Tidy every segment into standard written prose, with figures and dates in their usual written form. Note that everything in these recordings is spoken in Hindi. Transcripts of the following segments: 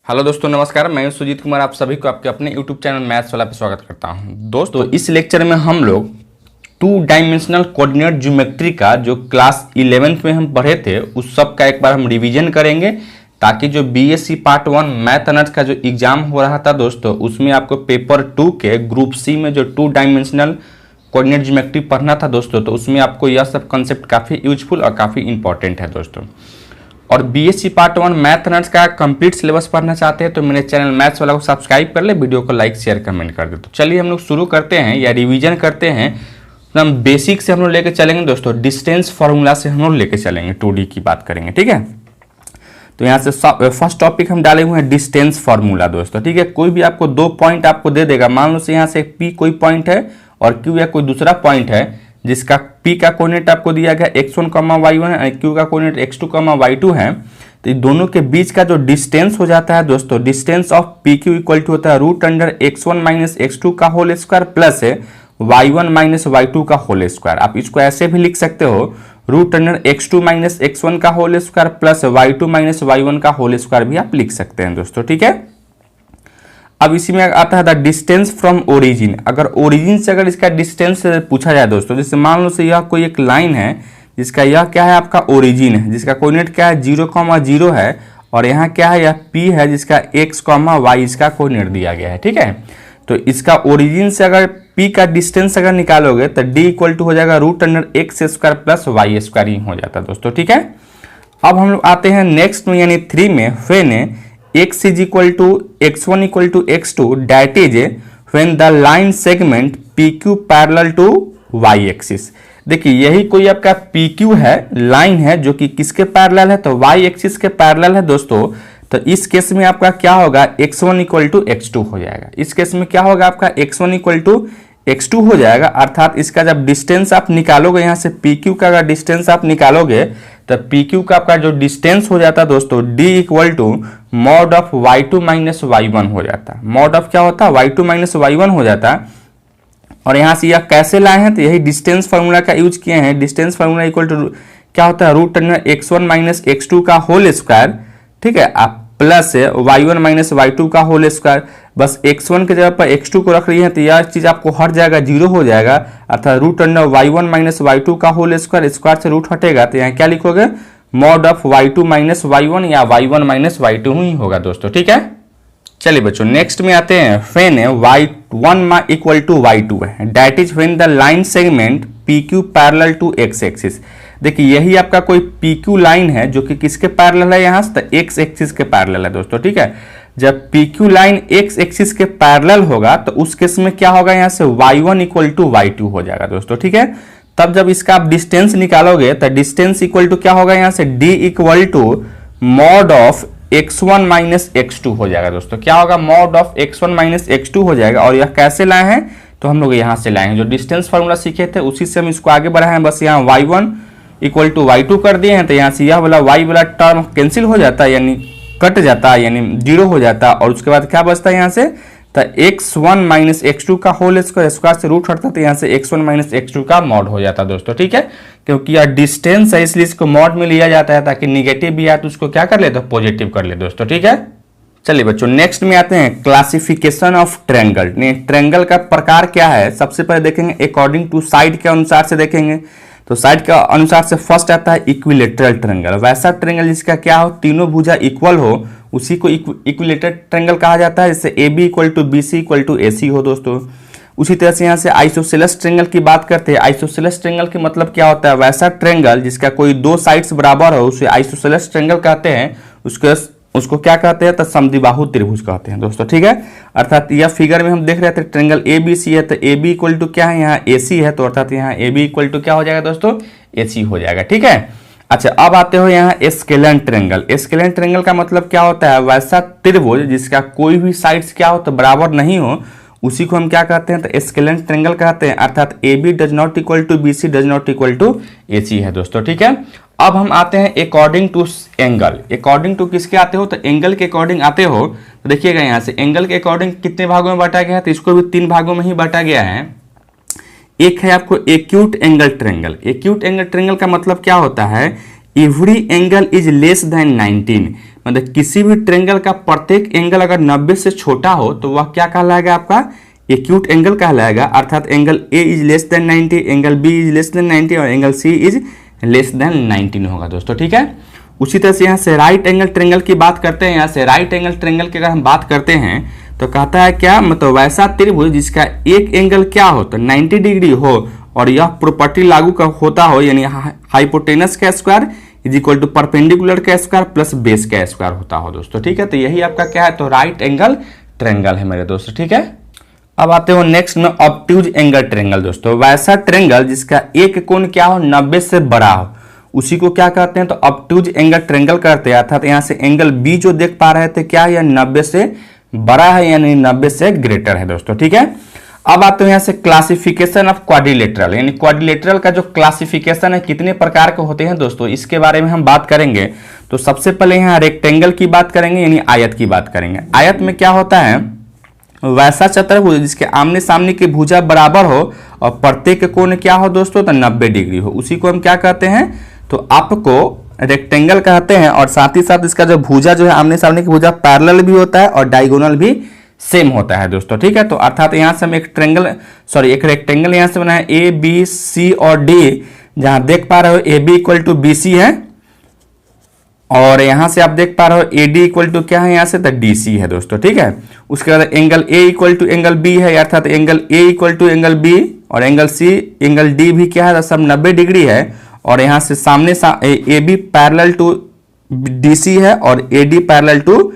हेलो दोस्तों, नमस्कार। मैं हूं सुजीत कुमार। आप सभी को आपके अपने यूट्यूब चैनल मैथ्स वाला पे स्वागत करता हूं। दोस्तों, इस लेक्चर में हम लोग 2 डायमेंशनल कोऑर्डिनेट ज्योमेट्री का जो क्लास 11th में हम पढ़े थे उस सब का एक बार हम रिवीजन करेंगे, ताकि जो बीएससी पार्ट 1 मैथ अनर्थ का जो एग्जाम हो रहा था दोस्तों, उसमें आपको पेपर 2 के ग्रुप सी में जो 2 डायमेंशनल कोऑर्डिनेट ज्योमेट्री पढ़ना था दोस्तों, तो उसमें आपको यह सब कंसेप्ट काफ़ी यूजफुल और काफ़ी इंपॉर्टेंट है दोस्तों। और बीएससी पार्ट 1 मैथ अनर्थ का कंप्लीट सिलेबस पढ़ना चाहते हैं तो मेरे चैनल मैथ्स वाला को सब्सक्राइब कर ले, वीडियो को लाइक शेयर कमेंट कर दे। तो चलिए हम लोग शुरू करते हैं या रिवीजन करते हैं। तो हम बेसिक से हम लोग लेके चलेंगे दोस्तों, डिस्टेंस फार्मूला से हम लोग लेके चलेंगे, 2D की बात करेंगे, ठीक है। तो यहाँ से फर्स्ट टॉपिक हम डाले हुए हैं डिस्टेंस फार्मूला दोस्तों, ठीक है। कोई भी आपको 2 पॉइंट आपको दे देगा, मान लो से यहाँ से P कोई पॉइंट है और Q या कोई दूसरा पॉइंट है जिसका P का कोऑर्डिनेट आपको दिया गया x1, y1 है, Q का कोऑर्डिनेट x2, y2 है। तो दोनों के बीच का जो डिस्टेंस हो जाता है दोस्तों, distance of PQ equal to होता है √x1 माइनस x2 का होल स्क्वायर प्लस है y1 माइनस y2 का होल स्क्वायर। आप इसको ऐसे भी लिख सकते हो √x2 माइनस x1 का whole square plus y2 minus y1 का होल स्क्वायर भी आप लिख सकते हैं दोस्तों, ठीक है। अब इसी में आता है द डिस्टेंस फ्रॉम ओरिजिन। अगर ओरिजिन से अगर इसका डिस्टेंस पूछा जाए दोस्तों, जैसे मान लो से यह कोई एक लाइन है जिसका यह क्या है, आपका ओरिजिन है, जिसका कोऑर्डिनेट क्या है 0,0 है, और यहाँ क्या है, यह P है जिसका x, y इसका कोऑर्डिनेट दिया गया है, ठीक है। तो इसका ओरिजिन से अगर P का डिस्टेंस अगर निकालोगे तो D इक्वल टू हो जाएगा √x² प्लस y² ही हो जाता है दोस्तों, ठीक है। अब हम लोग आते हैं नेक्स्ट में यानी 3 में, when x is equal to x1 equal to x2 that is when the line segment PQ parallel to y axis। देखिए यही कोई आपका PQ है, लाइन है जो कि किसके पैरेलल है, तो y एक्सिस के पैरेलल है दोस्तों। तो इस केस में आपका क्या होगा, x1 इक्वल टू x2 हो जाएगा। इस केस में क्या होगा, आपका x1 इक्वल टू x2 हो जाएगा, अर्थात इसका जब डिस्टेंस आप निकालोगे, यहाँ से PQ का अगर डिस्टेंस आप निकालोगे तो PQ का आपका जो डिस्टेंस हो जाता है दोस्तों D equal to mod of y2 minus y1 हो जाता है। मॉड ऑफ क्या होता है, y2 माइनस y1 हो जाता है। और यहाँ से यह कैसे लाए हैं, तो यही डिस्टेंस फार्मूला का यूज किए हैं। डिस्टेंस फार्मूला इक्वल टू क्या होता है, √x1 माइनस x2 का होल स्क्वायर, ठीक है, आप प्लस y1 माइनस y2 का होल स्क्वायर। बस x1 के जगह पर x2 को रख रही है तो यह चीज आपको हट जाएगा, 0 हो जाएगा, अर्थात √y1 माइनस y2 का होल स्क्वायर, स्क्वायर से रूट हटेगा तो यहाँ क्या लिखोगे, mod of y2 minus y1 या y1 माइनस y2 ही होगा दोस्तों, ठीक है। चलिए बच्चों नेक्स्ट में आते हैं, when y1 equal to y2 है, that is when the line segment PQ parallel to x axis. देखिए यही आपका कोई PQ लाइन है जो कि किसके पैरेलल है, यहाँ से x एक्सिस के पैरेलल है दोस्तों, ठीक है। जब PQ लाइन x एक्सिस के पैरेलल होगा तो उस केस में क्या होगा, यहाँ से y1 इक्वल टू y2 हो जाएगा दोस्तों, ठीक है। तब जब इसका आप डिस्टेंस निकालोगे तो डिस्टेंस इक्वल टू क्या होगा, यहाँ से D equal to mod of x1 minus x2 हो जाएगा दोस्तों। क्या होगा, mod of x1 minus x2 हो जाएगा। और यह कैसे लाए हैं, तो हम लोग यहाँ से लाए हैं, जो डिस्टेंस फार्मूला सीखे थे उसी से हम इसको आगे बढ़ाए हैं। बस यहाँ y1 इक्वल टू y2 कर दिए हैं, तो यहाँ से यह वाला y वाला टर्म कैंसिल हो जाता है, यानी कट जाता है, यानी 0 हो जाता है। और उसके बाद क्या बचता है यहाँ से, तो x1 माइनस x2 का होल स्क्वायर, स्क्वायर से रूट हटता है तो यहाँ से x1 माइनस x2 का मॉड हो जाता है दोस्तों, ठीक है। क्योंकि यह डिस्टेंस है इसलिए इसको मॉड में लिया जाता है, ताकि निगेटिव भी आए तो उसको क्या कर ले, तो पॉजिटिव कर ले दोस्तों, ठीक है। चलिए बच्चों नेक्स्ट में आते हैं, क्लासिफिकेशन ऑफ ट्रायंगल। ट्रायंगल का प्रकार क्या है, सबसे पहले देखेंगे अकॉर्डिंग टू साइड के अनुसार से देखेंगे। तो साइड के अनुसार से फर्स्ट आता है इक्विलेटरल ट्रायंगल। वैसा ट्रायंगल जिसका क्या हो, तीनों भुजा इक्वल हो, उसी को इक्विलेटरल ट्रायंगल कहा जाता है, जैसे AB equal to BC equal to AC हो दोस्तों। उसी तरह से यहाँ से आइसोसेलेस ट्रायंगल की बात करते हैं। आइसोसेलेस ट्रायंगल के मतलब क्या होता है, वैसा ट्रायंगल जिसका कोई 2 साइड्स बराबर हो उसे आइसोसेलेस ट्रायंगल कहते हैं। उसको क्या कहते हैं, तो समद्विबाहु त्रिभुज कहते हैं दोस्तों, ठीक है। अर्थात यह फिगर में हम देख रहे थे ट्रायंगल ABC है, तो AB इक्वल टू क्या है, यहाँ AC है, तो अर्थात यहाँ AB इक्वल टू क्या हो जाएगा दोस्तों, AC हो जाएगा, ठीक है। अच्छा अब आते हो यहाँ स्केलन ट्रायंगल। स्केलन ट्रायंगल का मतलब क्या होता है, वैसा त्रिभुज जिसका कोई भी साइड्स क्या हो तो बराबर नहीं हो, उसी को हम क्या कहते हैं, तो स्केलन ट्रायंगल कहते हैं। अर्थात AB does not equal to BC does not equal to AC है दोस्तों, ठीक है। अब हम आते हैं according to angle. According to किसके आते हो, तो एंगल के अकॉर्डिंग आते हो। तो देखिएगा यहाँ से एंगल के अकॉर्डिंग कितने भागों में बांटा गया है, तो इसको भी 3 भागों में ही बांटा गया है। एक है आपको acute angle triangle. Acute angle triangle का मतलब क्या होता है, every angle is less than 19, मतलब किसी भी ट्रेंगल का प्रत्येक एंगल अगर 90 से छोटा हो तो वह क्या कहलाएगा, आपका एक्यूट एंगल कहलाएगा। अर्थात angle A is less than 90, angle B is less than 90 और angle C is less than 19 होगा दोस्तों, ठीक है। उसी तरह से यहाँ से राइट एंगल ट्रेंगल की बात करते हैं। यहाँ से राइट एंगल ट्रेंगल की अगर हम बात करते हैं तो कहता है क्या, मतलब वैसा त्रिभुज जिसका एक एंगल क्या हो तो 90 डिग्री हो और यह प्रॉपर्टी लागू होता हो, यानी हाइपोटेनस का square is equal to perpendicular का स्क्वायर प्लस बेस का स्क्वायर होता हो दोस्तों, ठीक है। तो यही आपका क्या है, तो राइट एंगल ट्रेंगल है मेरे दोस्तों, ठीक है। अब आते हो नेक्स्ट में ऑब्ट्यूज एंगल ट्रेंगल दोस्तों, वैसा ट्रेंगल जिसका एक कोण क्या हो 90 से बड़ा हो, उसी को क्या कहते हैं, तो ऑब्ट्यूज एंगल ट्रेंगल कहते हैं। अर्थात यहाँ से एंगल बी जो देख पा रहे थे क्या है, यह 90 से बड़ा है यानी 90 से ग्रेटर है दोस्तों, ठीक है। अब आते हैं यहाँ से क्लासिफिकेशन ऑफ क्वाड्रिलेटरल, यानी क्वाड्रिलेटरल का जो क्लासिफिकेशन है कितने प्रकार के होते हैं दोस्तों, इसके बारे में हम बात करेंगे। तो सबसे पहले यहाँ रेक्टेंगल की बात करेंगे, यानी आयत की बात करेंगे। आयत में क्या होता है, वैसा चतुर्भुज जिसके आमने सामने की भुजा बराबर हो और प्रत्येक कोण क्या हो दोस्तों, तो 90 डिग्री हो, उसी को हम क्या कहते हैं, तो आपको रेक्टेंगल कहते हैं। और साथ ही साथ इसका जो भुजा जो है आमने सामने की भुजा पैरेलल भी होता है और डायगोनल भी सेम होता है दोस्तों, ठीक है। तो अर्थात यहाँ से हम एक रेक्टेंगल यहाँ से बनाए ए बी सी और डी, जहां देख पा रहे हो A B equal to B C है और यहां से आप देख पा रहे हो ए डी इक्वल टू क्या है, यहाँ से तो डी सी है दोस्तों, ठीक है। उसके बाद angle A equal to angle B है, अर्थात angle A equal to angle B और एंगल सी एंगल डी भी क्या है, सब 90 डिग्री है। और यहाँ से सामने A B parallel to D C है और A D parallel to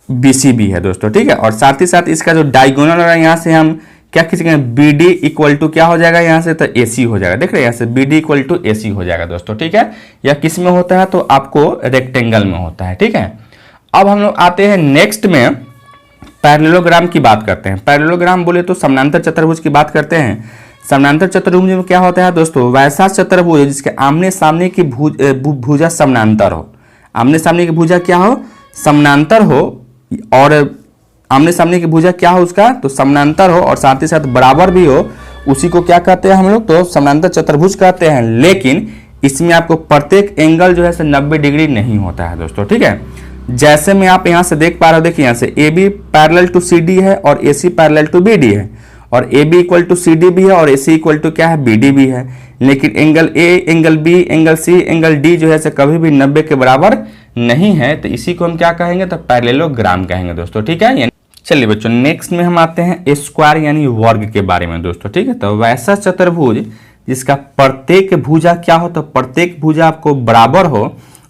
B C भी है दोस्तों, ठीक है। और साथ ही साथ इसका जो डायगोनल है यहाँ से हम क्या खींचेंगे, बी डी इक्वल टू क्या हो जाएगा, यहाँ से तो ए सी हो जाएगा, देख रहे हैं यहाँ से B D equal to A सी हो जाएगा दोस्तों, ठीक है। यह किस में होता है, तो आपको रेक्टेंगल में होता है, ठीक है। अब हम लोग आते हैं नेक्स्ट में पैरेललोग्राम की बात करते हैं। पैरेललोग्राम बोले तो समानांतर चतुर्भुज की बात करते हैं। समानांतर चतुर्भुज में क्या होता है दोस्तों, वैसा चतुर्भुज जिसके आमने सामने की भुजा समानांतर हो, आमने सामने की भुजा क्या हो, समानांतर हो, और आमने सामने की भुजा क्या हो उसका, तो समानांतर हो और साथ ही साथ बराबर भी हो, उसी को क्या कहते हैं हम लोग, तो समानांतर चतुर्भुज कहते हैं। लेकिन इसमें आपको प्रत्येक एंगल जो है 90 डिग्री नहीं होता है दोस्तों, ठीक है। जैसे में आप यहाँ से देख पा रहे हो, देखिए यहाँ से A B parallel to C D है और A C parallel to B D है और A B equal to C D भी है और ए सी इक्वल टू क्या है, बी डी भी है। लेकिन angle A angle B angle C angle D जो है कभी भी 90 के बराबर नहीं है, तो इसी को हम क्या कहेंगे, तो पैरेललोग्राम कहेंगे दोस्तों, ठीक है। चलिए बच्चों नेक्स्ट में हम आते हैं स्क्वायर यानी वर्ग के बारे में दोस्तों, ठीक है। तो वैसा चतुर्भुज जिसका प्रत्येक भुजा क्या हो, तो प्रत्येक भुजा आपको बराबर हो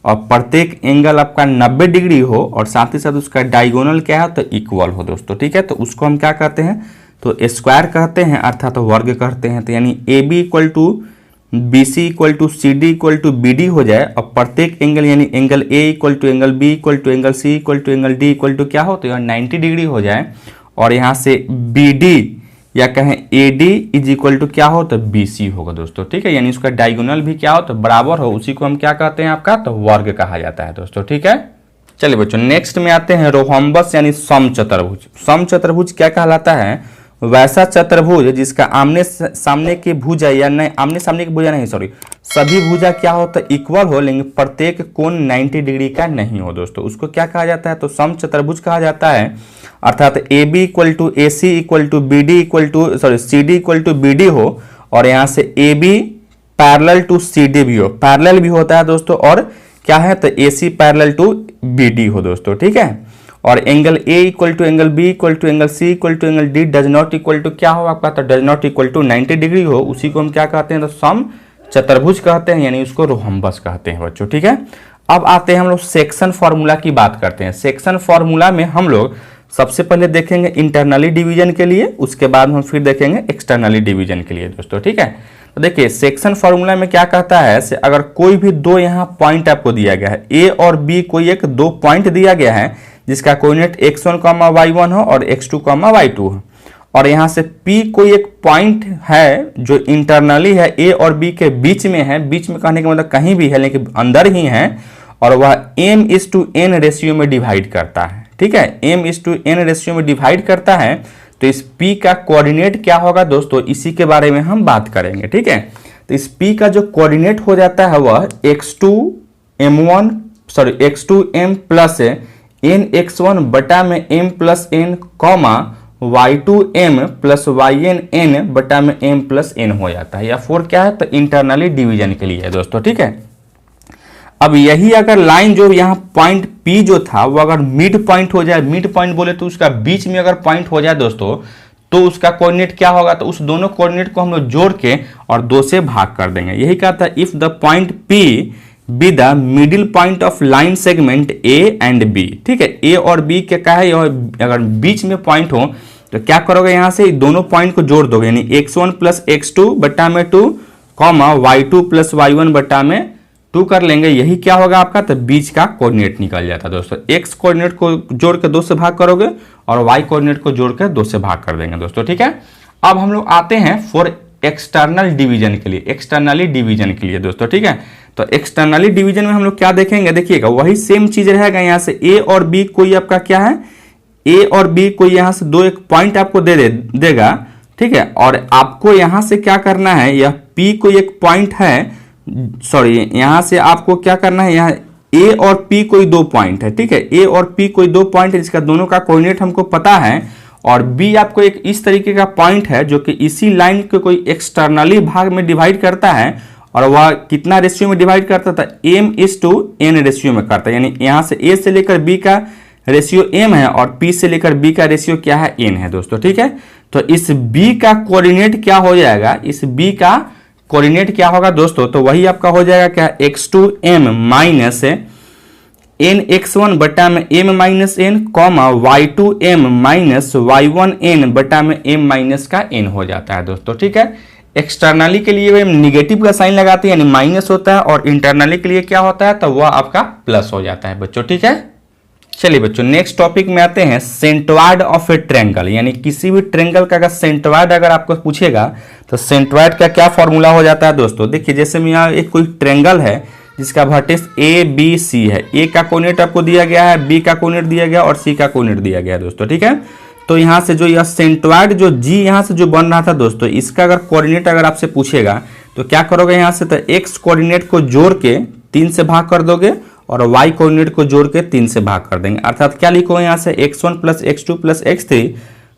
और प्रत्येक एंगल आपका 90 डिग्री हो और साथ ही साथ उसका डायगोनल क्या है, तो इक्वल हो दोस्तों, ठीक है। तो उसको हम क्या कहते हैं, तो स्क्वायर कहते हैं, अर्थात वर्ग कहते हैं। तो यानी A B equal to B C equal to C D equal to B D हो जाए और प्रत्येक एंगल यानी angle A equal to angle B equal to angle C equal to angle D equal to क्या हो, तो यहाँ 90 डिग्री हो जाए और यहाँ से बी डी या कहें A D is equal to क्या हो, तो बी सी होगा दोस्तों, ठीक है। यानी उसका डायगोनल भी क्या हो, तो बराबर हो, उसी को हम क्या कहते हैं आपका, तो वर्ग कहा जाता है दोस्तों, ठीक है। चलिए बच्चों नेक्स्ट में आते हैं रोहम्बस यानी समचतुर्भुज। समचतुर्भुज क्या कहलाता है, वैसा चतुर्भुज जिसका आमने सामने की भुजा या नहीं, आमने सामने की भुजा नहीं सॉरी, सभी भुजा क्या हो, तो इक्वल हो, लेकिन प्रत्येक कोण 90 डिग्री का नहीं हो दोस्तों, उसको क्या कहा जाता है, तो समचतुर्भुज कहा जाता है। अर्थात A B equal to A C equal to B D equal to C D equal to B D हो और यहाँ से A B parallel to C D भी हो, पैरेलल भी होता है दोस्तों, और क्या है, तो A C parallel to B D हो दोस्तों, ठीक है। और angle A equal to angle B equal to angle C equal to angle D does not equal to क्या हो आपका, तो does not equal to 90 degree हो, उसी को हम क्या कहते हैं, तो सम चतुर्भुज कहते हैं, यानी उसको रोहम्बस कहते हैं बच्चों, ठीक है। अब आते हैं हम लोग सेक्शन फॉर्मूला की बात करते हैं। सेक्शन फॉर्मूला में हम लोग सबसे पहले देखेंगे इंटरनली डिवीजन के लिए, उसके बाद हम फिर देखेंगे एक्सटर्नली डिवीजन के लिए दोस्तों, ठीक है। तो देखिए सेक्शन फॉर्मूला में क्या कहता है, अगर कोई भी दो यहाँ पॉइंट आपको दिया गया है, ए और बी कोई एक दो पॉइंट दिया गया है जिसका कोऑर्डिनेट x1, y1 हो और x2, y2 हो, और यहाँ से P कोई एक पॉइंट है जो इंटरनली है A और B के बीच में है, बीच में कहने का मतलब कहीं भी है लेकिन अंदर ही है, और वह m:n रेशियो में डिवाइड करता है, ठीक है। m:n रेशियो में डिवाइड करता है, तो इस P का कोऑर्डिनेट क्या होगा दोस्तों, इसी के बारे में हम बात करेंगे, ठीक है। तो इस P का जो कोऑर्डिनेट हो जाता है वह x2, x2m plus n x1 बटा में m plus n comma y2m plus yn n बटा में m प्लस n हो जाता है। या 4 क्या है तो इंटरनली डिवीजन के लिए है दोस्तों, ठीक है। अब यही अगर लाइन जो यहाँ पॉइंट P जो था वो अगर मिड पॉइंट हो जाए, मिड पॉइंट बोले तो उसका बीच में अगर पॉइंट हो जाए दोस्तों, तो उसका कोऑर्डिनेट क्या होगा, तो उस दोनों कोऑर्डिनेट को हम लोग जोड़ के और 2 से भाग कर देंगे। यही कहा था if the point P be the middle point of line segment A and B, ठीक है। A और B के क्या है, अगर बीच में पॉइंट हो तो क्या करोगे, यहाँ से दोनों पॉइंट को जोड़ दोगे, यानी x1 प्लस x2 बटा में 2 कॉमा y2 प्लस y1 बटा में 2 कर लेंगे। यही क्या होगा आपका, तो बीच का कोऑर्डिनेट निकल जाता है दोस्तों। x कोऑर्डिनेट को जोड़ के 2 से भाग करोगे और y कोऑर्डिनेट को जोड़ के 2 से भाग कर देंगे दोस्तों, ठीक है। अब हम लोग आते हैं फॉर एक्सटर्नल डिवीजन के लिए, एक्सटर्नली डिवीजन के लिए दोस्तों, ठीक है। तो एक्सटर्नली डिवीजन में हम लोग क्या देखेंगे, देखिएगा वही सेम चीज रहेगा। यहाँ से a और b कोई आपका क्या है, a और b कोई यहाँ से 2 एक पॉइंट आपको देगा, ठीक है। और आपको यहाँ से क्या करना है, यह p कोई एक पॉइंट है, सॉरी यहाँ से आपको क्या करना है, यहाँ a और p कोई 2 पॉइंट है, ठीक है। a और p कोई 2 पॉइंट है जिसका दोनों का कोऑर्डिनेट हमको पता है, और b आपको एक इस तरीके का पॉइंट है जो कि इसी लाइन के कोई एक्सटर्नली भाग में डिवाइड करता है, और वह कितना रेशियो में डिवाइड करता था, m/n रेशियो में करता है। यानी यहाँ से a से लेकर b का रेशियो m है और p से लेकर b का रेशियो क्या है, n है दोस्तों, ठीक है। तो इस b का कोऑर्डिनेट क्या हो जाएगा, इस b का कोऑर्डिनेट क्या होगा दोस्तों, तो वही आपका हो जाएगा क्या, x2m माइनस nx1 बटा में m minus n comma y2m minus y1n बटा में m माइनस का n हो जाता है दोस्तों, ठीक है। एक्सटर्नली के लिए निगेटिव का साइन लगाते हैं यानी माइनस होता है, और इंटरनली के लिए क्या होता है, तो वह आपका प्लस हो जाता है बच्चों, ठीक है। चलिए बच्चों नेक्स्ट टॉपिक में आते हैं, सेंट्रॉइड ऑफ ए ट्रायंगल। यानी किसी भी ट्रायंगल का अगर सेंट्रॉइड अगर आपको पूछेगा तो सेंट्रॉइड का क्या फॉर्मूला हो जाता है दोस्तों। देखिए जैसे में यहाँ एक कोई ट्रायंगल है जिसका वर्टेक्स ए बी सी है, ए का कोऑर्डिनेट आपको दिया गया है, बी का कोऑर्डिनेट दिया गया और सी का कोऑर्डिनेट दिया गया है दोस्तों, ठीक है। तो यहाँ से जो यह सेंट्रॉइड जो जी यहाँ से जो बन रहा था दोस्तों, इसका अगर कोऑर्डिनेट अगर आपसे पूछेगा तो क्या करोगे, यहाँ से तो एक्स कोऑर्डिनेट को जोड़ के 3 से भाग कर दोगे और y कोऑर्डिनेट को जोड़ के 3 से भाग कर देंगे। अर्थात क्या लिखोगे यहाँ से x1 plus x2 plus x3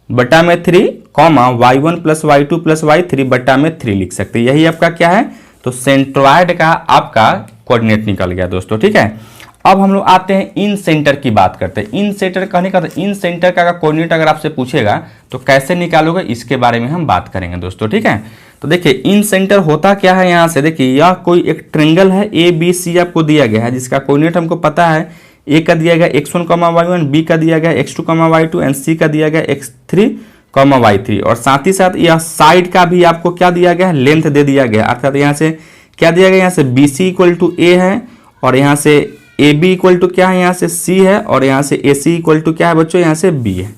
बटा में 3 comma y1 plus y2 plus y3 बटा में 3 लिख सकते हैं। यही आपका क्या है, तो सेंट्रॉइड का आपका कोऑर्डिनेट निकल गया दोस्तों, ठीक है। अब हम लोग आते हैं इन सेंटर की बात करते हैं। इन सेंटर कहने का तो इन सेंटर का कोऑर्डिनेट अगर आपसे पूछेगा तो कैसे निकालोगे, इसके बारे में हम बात करेंगे दोस्तों, ठीक है। तो देखिए इन सेंटर होता क्या है, यहाँ से देखिए यह कोई एक ट्रायंगल है ए बी सी आपको दिया गया है, जिसका कोऑर्डिनेट हमको पता है, ए का दिया गया x1 y1, बी का दिया गया x2 y2 एंड सी का दिया गया x3 y3, और साथ ही साथ यह साइड का भी आपको क्या दिया गया है, लेंथ दे दिया गया। अर्थात यहाँ से क्या दिया गया, यहाँ से बी सी इक्वल टू ए है, और यहाँ से ए बी इक्वल टू क्या है, यहाँ से सी है, और यहाँ से ए सी इक्वल टू क्या है बच्चों, यहाँ से बी है,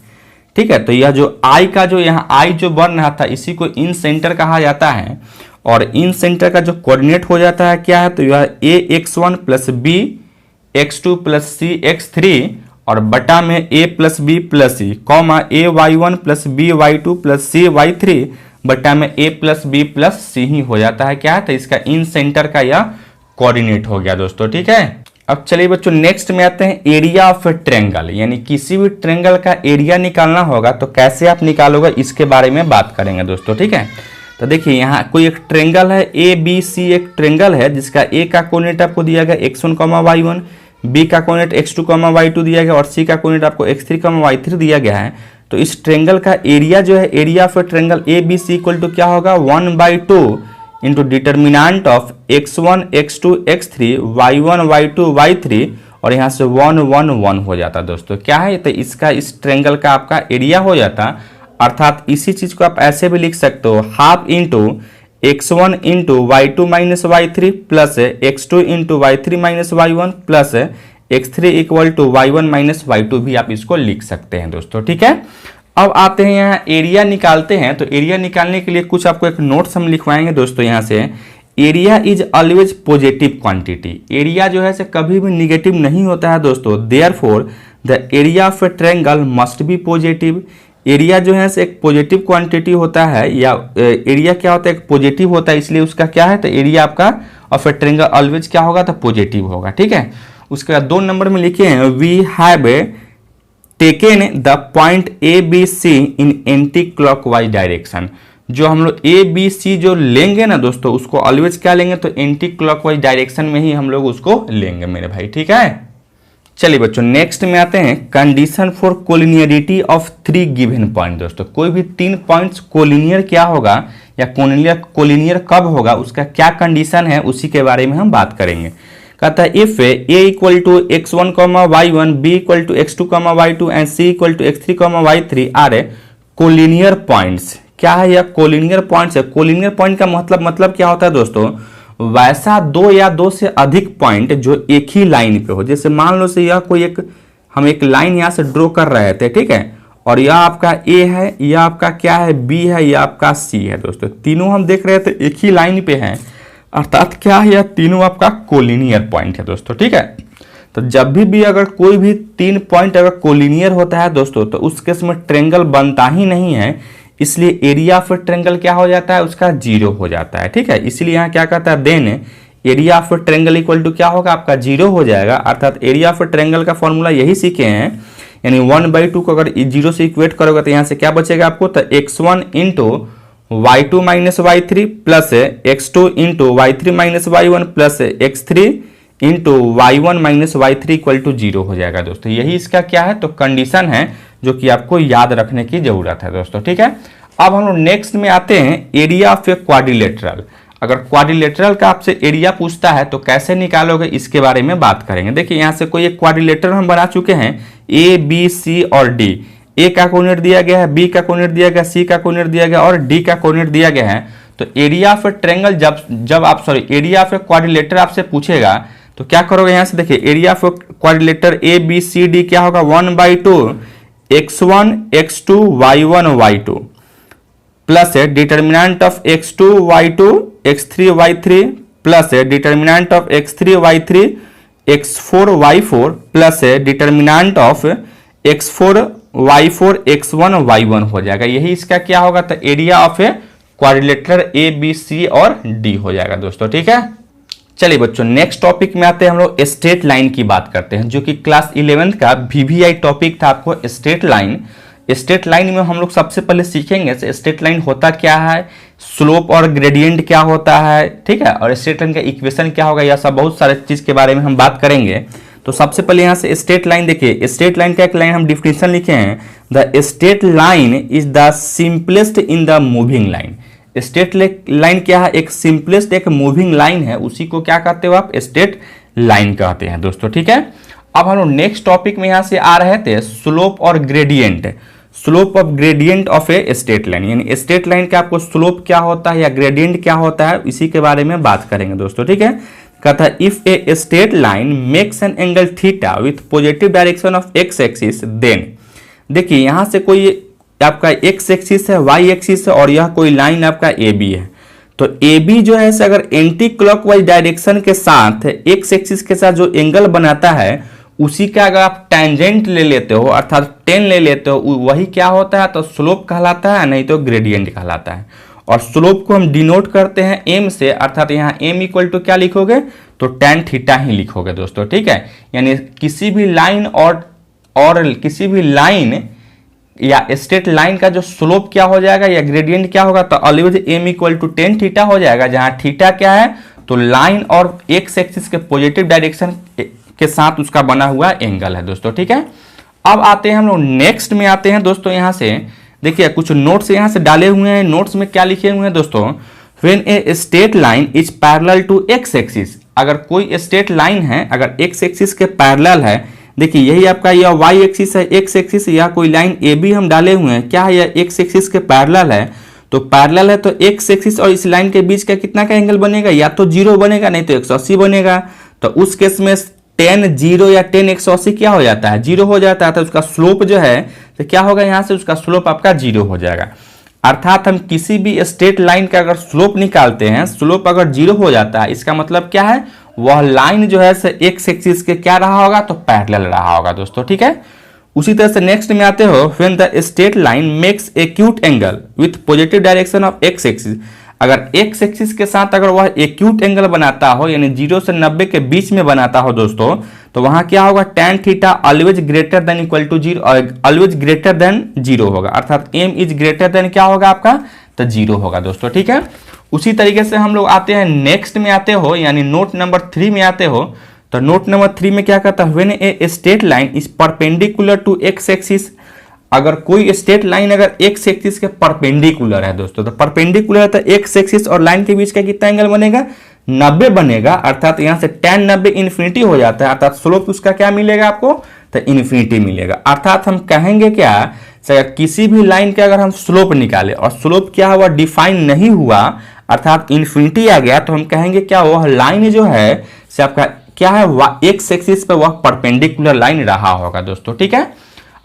ठीक है। तो यह जो आई का जो यहाँ आई जो बन रहा था इसी को इन सेंटर कहा जाता है, और इन सेंटर का जो कोऑर्डिनेट हो जाता है क्या है, तो यह A x1 plus B x2 plus C x3 और बटा में a plus B plus C comma A y1 plus B y2 plus C y3 बटा में a plus B plus C ही हो जाता है क्या है, तो इसका इन सेंटर का यह कोऑर्डिनेट हो गया दोस्तों, ठीक है। अब चलिए बच्चों नेक्स्ट में आते हैं एरिया ऑफ ए ट्रायंगल। यानी किसी भी ट्रायंगल का एरिया निकालना होगा तो कैसे आप निकालोगे, इसके बारे में बात करेंगे दोस्तों, ठीक है। तो देखिए यहाँ कोई एक ट्रायंगल है ए बी सी, एक ट्रायंगल है जिसका ए का कोऑर्डिनेट आपको दिया गया x1 y1, बी का कोऑर्डिनेट x2 y2 दिया गया और सी का कोऑर्डिनेट आपको x3 y3 दिया गया है। तो इस ट्रायंगल का एरिया जो है, area of a triangle A B C equal to क्या होगा, 1/2 into determinant of x1 x2 x3 y1 y2 y3, और यहाँ से 1 1 1 हो जाता दोस्तों, क्या है, तो इसका इस ट्रायंगल का आपका एरिया हो जाता। अर्थात इसी चीज को आप ऐसे भी लिख सकते हो, half into x1 into y2 minus y3 plus x2 into y3 minus y1 plus x3 equal to y1 minus y2 भी आप इसको लिख सकते हैं दोस्तों, ठीक है। अब आते हैं यहाँ एरिया निकालते हैं। तो एरिया निकालने के लिए कुछ आपको एक नोट्स हम लिखवाएंगे दोस्तों। यहाँ से area is always positive quantity, area जो है से कभी भी निगेटिव नहीं होता है दोस्तों। Therefore the area of a triangle must be positive. Area जो है से एक पॉजिटिव क्वांटिटी होता है, या एरिया क्या होता है, एक पॉजिटिव होता है, इसलिए उसका क्या है, तो एरिया आपका ऑफ ए ट्रायंगल ऑलवेज क्या होगा, तो पॉजिटिव होगा। ठीक है, उसके बाद 2 नंबर में लिखे हैं we have taken the point A B C in anti clockwise direction. जो हम लोग ए बी सी जो लेंगे ना दोस्तों, उसको ऑलवेज क्या लेंगे, तो एंटी क्लॉकवाइज डायरेक्शन में ही हम लोग उसको लेंगे मेरे भाई। ठीक है, चलिए बच्चों नेक्स्ट में आते हैं, condition for collinearity of 3 given point. दोस्तों कोई भी 3 पॉइंट्स कोलिनियर क्या होगा या कोलिनियर कब होगा, उसका क्या कंडीशन है, उसी के बारे में हम बात करेंगे। कहता है if A equal to x1, y1, b equal to x2, y2 and c equal to x3, y3 are a collinear points. क्या है यह कोलिनियर पॉइंट्स है। कोलिनियर पॉइंट का मतलब क्या होता है दोस्तों, वैसा 2 या 2 से अधिक पॉइंट जो एक ही लाइन पे हो। जैसे मान लो से यह कोई हम एक लाइन यहाँ से ड्रॉ कर रहे थे, ठीक है, और यह आपका ए है, यह आपका क्या है बी है, यह आपका सी है। दोस्तों तीनों हम देख रहे थे एक ही लाइन पे हैं, अर्थात क्या है, यह तीनों आपका कोलिनियर पॉइंट है दोस्तों। ठीक है, तो जब भी अगर कोई भी 3 पॉइंट अगर कोलिनियर होता है दोस्तों, तो उस केस में ट्रायंगल बनता ही नहीं है, इसलिए एरिया ऑफ ट्रायंगल क्या हो जाता है, उसका 0 हो जाता है। ठीक है, इसलिए यहाँ क्या कहता है, then area of triangle equal to क्या होगा, आपका 0 हो जाएगा। अर्थात एरिया ऑफ ट्रायंगल का फॉर्मूला यही सीखे हैं, यानी 1/2 को अगर 0 से इक्वेट करोगे तो यहाँ से क्या बचेगा आपको, तो x1 into y2 minus y3 plus x2 into y3 minus y1 plus x3 into y1 minus y3 equal to 0 हो जाएगा। दोस्तों यही इसका क्या है, तो कंडीशन है जो कि आपको याद रखने की जरूरत है दोस्तों। ठीक है, अब हम लोग नेक्स्ट में आते हैं, एरिया ऑफ ए क्वाड्रिलेटरल। अगर क्वाड्रिलेटरल का आपसे एरिया पूछता है तो कैसे निकालोगे, इसके बारे में बात करेंगे। देखिए यहाँ से कोई एक क्वाड्रिलेटरल हम बना चुके हैं, ए बी सी और डी। ए का कोऑर्डिनेट दिया गया है, बी का कोऑर्डिनेट दिया गया, सी का कोऑर्डिनेट दिया गया और डी का कोऑर्डिनेट दिया गया है। तो area of a triangle area of a quadrilateral आपसे पूछेगा तो क्या करोगे, यहाँ से देखिए area of quadrilateral A B C D क्या होगा, 1/2 x1 x2 y1 y2 plus है determinant of x2 y2 x3 y3 plus है determinant of x3 y3 x4 y4 plus है determinant of x4 y4 x1 y1 हो जाएगा। यही इसका क्या होगा, तो area of a quadrilateral A B C और डी हो जाएगा दोस्तों। ठीक है, चलिए बच्चों नेक्स्ट टॉपिक में आते हैं, हम लोग स्ट्रेट लाइन की बात करते हैं, जो कि क्लास 11th का VVI टॉपिक था आपको स्ट्रेट लाइन। स्ट्रेट लाइन में हम लोग सबसे पहले सीखेंगे स्ट्रेट लाइन होता क्या है, स्लोप और ग्रेडियंट क्या होता है, ठीक है, और स्ट्रेट लाइन का इक्वेशन क्या होगा, यह सब बहुत सारे चीज के बारे में हम बात करेंगे। तो सबसे पहले यहाँ से स्ट्रेट लाइन देखिए, स्ट्रेट लाइन का एक लाइन हम डिफिनेशन लिखे हैं, the straight line is the simplest in the moving line. Straight line क्या है, एक सिंपलेस्ट एक मूविंग लाइन है, उसी को क्या कहते हो आप, स्ट्रेट लाइन कहते हैं दोस्तों। ठीक है, अब हम लोग नेक्स्ट टॉपिक में यहाँ से आ रहे थे स्लोप और gradient. Slope of gradient of a straight line, यानी स्ट्रेट लाइन का आपको स्लोप क्या होता है या ग्रेडियंट क्या होता है, इसी के बारे में बात करेंगे दोस्तों। ठीक है, कहता है if a straight line makes an angle theta with positive direction of x axis, then देखिए यहाँ से कोई आपका एक्स एक्सिस है, वाई एक्सिस है और यह कोई लाइन आपका ए बी है। तो ए बी जो है अगर एंटी क्लॉकवाइज डायरेक्शन के साथ एक्स एक्सिस के साथ जो एंगल बनाता है, उसी का अगर आप टेंजेंट ले लेते हो अर्थात टेन ले लेते हो, वही क्या होता है, तो स्लोप कहलाता है, नहीं तो ग्रेडियंट कहलाता है। और स्लोप को हम डिनोट करते हैं एम से, अर्थात यहाँ एम इक्वल टू क्या लिखोगे, तो टेन थीटा ही लिखोगे दोस्तों। ठीक है, यानी किसी भी लाइन और किसी भी लाइन या स्ट्रेट लाइन का जो स्लोप क्या हो जाएगा या ग्रेडियंट क्या होगा, तो always m equal to tan theta हो जाएगा, जहां थीटा क्या है, तो लाइन और एक्स एक्सिस के पॉजिटिव डायरेक्शन के साथ उसका बना हुआ एंगल है दोस्तों। ठीक है, अब आते हैं हम लोग नेक्स्ट में आते हैं दोस्तों। यहाँ से देखिए कुछ नोट्स यहाँ से डाले हुए हैं, नोट्स में क्या लिखे हुए हैं दोस्तों, when a straight line is parallel to X axis. अगर कोई स्ट्रेट लाइन है अगर एक्स एक्सिस के पैरेलल है, देखिए यही आपका यह वाई एक्सिस है, एक्स एक्सिस, या कोई लाइन ए बी हम डाले हुए हैं, क्या है यह एक्स एक्सिस के पैरेलल है, तो पैरेलल है तो एक्स एक्सिस और इस लाइन के बीच का कितना का एंगल बनेगा, या तो 0 बनेगा नहीं तो 180 बनेगा। तो उस केस में tan 0 या tan 180 क्या हो जाता है, 0 हो जाता है, तो उसका स्लोप जो है तो क्या होगा, यहाँ से उसका स्लोप आपका 0 हो जाएगा। अर्थात हम किसी भी स्ट्रेट लाइन का अगर स्लोप निकालते हैं, स्लोप अगर 0 हो जाता है, इसका मतलब क्या है, वह लाइन जो है एक्स एक्सिस के क्या रहा होगा, तो पैरेलल रहा होगा दोस्तों। ठीक है, उसी तरह से नेक्स्ट में आते हो, when the straight line makes acute angle with positive direction of x axis. अगर एक्स एक्सिस के साथ अगर वह एक्यूट एंगल बनाता हो, यानी 0 से 90 के बीच में बनाता हो दोस्तों, तो वहां क्या होगा, tan theta always greater than equal to 0, always greater than 0 होगा, अर्थात m इज ग्रेटर देन क्या होगा आपका, तो 0 होगा दोस्तों। ठीक है, उसी तरीके से हम लोग आते हैं नेक्स्ट में आते हो, यानी नोट नंबर 3 में आते हो। तो नोट नंबर 3 में क्या कहता है, when a straight line is perpendicular to X axis, अगर कोई स्ट्रेट लाइन अगर एक्स एक्सिस के परपेंडिकुलर है दोस्तों, तो परपेंडिकुलर है तो एक्स एक्सिस और लाइन के बीच का कितना एंगल बनेगा, 90 बनेगा, अर्थात यहां से tan 90 इन्फिनिटी हो जाता है, अर्थात स्लोप उसका क्या मिलेगा आपको, तो इन्फिनिटी मिलेगा। अर्थात हम कहेंगे क्या, अगर किसी भी लाइन के अगर हम स्लोप निकाले और स्लोप क्या हुआ, डिफाइन नहीं हुआ, अर्थात इन्फिनिटी आ गया, तो हम कहेंगे क्या, वह लाइन जो है से आपका क्या है, एक्स एक्सिस पे वह परपेंडिकुलर लाइन रहा होगा दोस्तों। ठीक है,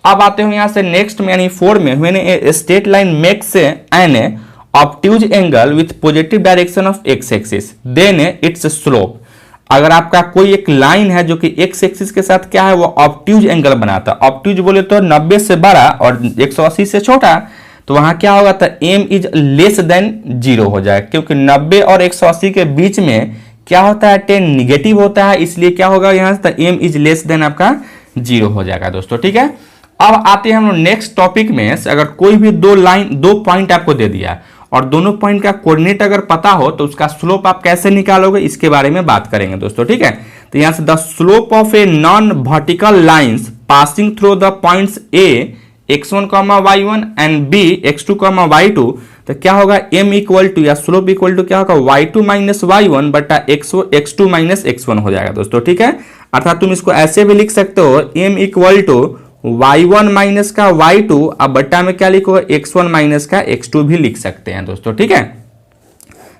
अब आते हो यहां से नेक्स्ट में, यानी 4 में, when a straight line makes an obtuse angle with positive direction of x axis then its slope, अगर आपका कोई एक लाइन है जो कि एक्स एक्सिस के साथ क्या है, वो ऑब्ट्यूज एंगल बनाता है, ऑब्ट्यूज बोले तो 90 से बड़ा और 180 से छोटा, तो वहां क्या होगा, तो m इज लेस देन 0 हो जाएगा, क्योंकि 90 और 180 के बीच में क्या होता है, tan निगेटिव होता है, इसलिए क्या होगा यहां से, तो m इज लेस देन आपका 0 हो जाएगा दोस्तों। ठीक है, अब आते हैं हम लोग नेक्स्ट टॉपिक में, अगर कोई भी दो पॉइंट आपको दे दिया और दोनों पॉइंट का कोऑर्डिनेट अगर पता हो तो उसका स्लोप आप कैसे निकालोगे, इसके बारे में बात करेंगे दोस्तों। ठीक है, तो यहां से the slope of a non vertical lines passing through the points A x1, y1 and b x2, y2, तो क्या होगा, m इक्वल टू या स्लोप इक्वल टू क्या होगा, y2 माइनस y1 बटा x2 माइनस x1 हो जाएगा दोस्तों। ठीक है, अर्थात तुम इसको ऐसे भी लिख सकते हो, m equal to y1 minus का y2, अब बट्टा में क्या लिखोगे, x1 माइनस का x2 भी लिख सकते हैं दोस्तों। ठीक है,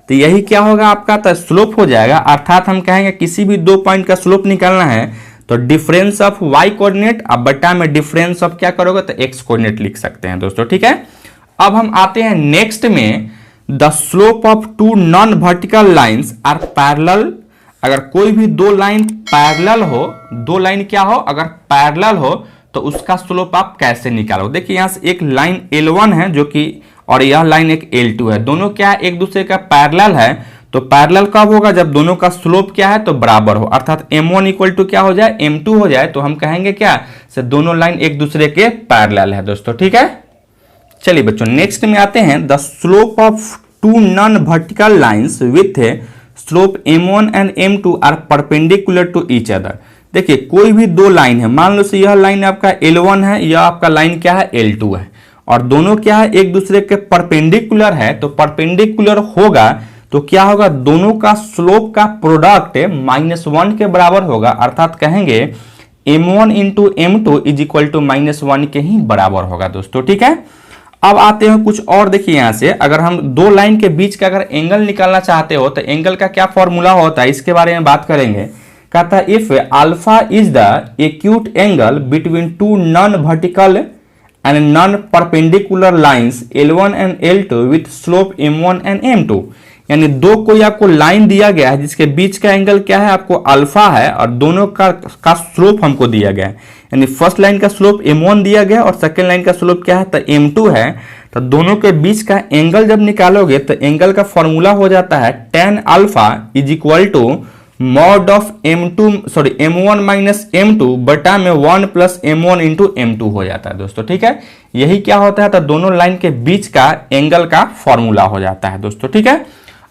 तो यही क्या होगा आपका, तो स्लोप हो जाएगा, अर्थात हम कहेंगे किसी भी दो पॉइंट का स्लोप निकालना है तो डिफरेंस ऑफ y कोऑर्डिनेट, अब बट्टा में डिफरेंस ऑफ क्या करोगे, तो x कोऑर्डिनेट लिख सकते हैं दोस्तों। ठीक है, अब हम आते हैं नेक्स्ट में, the slope of two non vertical lines are parallel, अगर कोई भी दो लाइन पैरेलल हो, दो लाइन क्या हो, अगर पैरेलल हो तो उसका स्लोप आप कैसे निकालोगे। देखिए यहां से एक लाइन L1 है जो कि, और यह लाइन एक L2 है, दोनों क्या एक दूसरे का पैरेलल है, तो पैरेलल कब होगा, जब दोनों का स्लोप क्या है, तो बराबर हो, अर्थात m1 इक्वल टू क्या हो जाए, m2 हो जाए, तो हम कहेंगे क्या, से दोनों लाइन एक दूसरे के पैरेलल है दोस्तों। ठीक है, चलिए बच्चों नेक्स्ट में आते हैं, the slope of two non vertical lines with slope m1 and m2 are perpendicular to each other. देखिए कोई भी दो लाइन है, मान लो से यह लाइन आपका L1 है, यह आपका लाइन क्या है, L2 है, और दोनों क्या है, एक दूसरे के परपेंडिकुलर है, तो परपेंडिकुलर होगा तो क्या होगा, दोनों का स्लोप का प्रोडक्ट -1 के बराबर होगा, अर्थात कहेंगे m1 into m2 is equal to -1 के ही बराबर होगा दोस्तों। ठीक है, अब आते हैं कुछ और, देखिए यहां से अगर हम दो लाइन के बीच का अगर एंगल निकालना चाहते हो तो एंगल का क्या फॉर्मूला होता है, इसके बारे में बात करेंगे। कहता है if alpha is the acute angle between to non vertical and non perpendicular lines L1 and L2 with slope m1 and m2, यानी दो कोई आपको लाइन दिया गया है जिसके बीच का एंगल क्या है, आपको अल्फा है, और दोनों का स्लोप हमको दिया गया है, यानी फर्स्ट लाइन का स्लोप m1 दिया गया और सेकेंड लाइन का स्लोप क्या है, तो m2 है, तो दोनों के बीच का एंगल जब निकालोगे तो एंगल का फॉर्मूला हो जाता है tan alpha is equal to mod of m1 minus m2 बटा में 1 प्लस m1 इंटू m2 हो जाता है दोस्तों। ठीक है, यही क्या होता है, तो दोनों लाइन के बीच का एंगल का फॉर्मूला हो जाता है दोस्तों। ठीक है,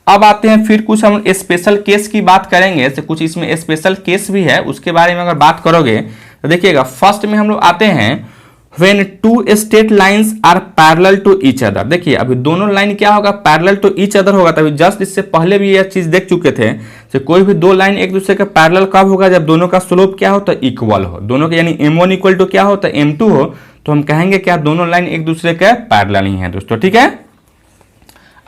अब आते हैं फिर कुछ हम स्पेशल केस की बात करेंगे, तो कुछ इसमें स्पेशल केस भी है, उसके बारे में अगर बात करोगे तो देखिएगा, फर्स्ट में हम लोग आते हैं when two straight lines are parallel to each other। देखिए अभी दोनों लाइन क्या होगा, पैरेलल टू ईच अदर होगा, तभी जस्ट इससे पहले भी यह चीज देख चुके थे, तो कोई भी दो लाइन एक दूसरे के पैरेलल कब होगा, जब दोनों का स्लोप क्या हो, तो इक्वल हो, दोनों के यानी m1 इक्वल टू क्या हो, तो m2 हो, तो हम कहेंगे क्या, दोनों लाइन एक दूसरे के पैरेलल ही है दोस्तों। ठीक है,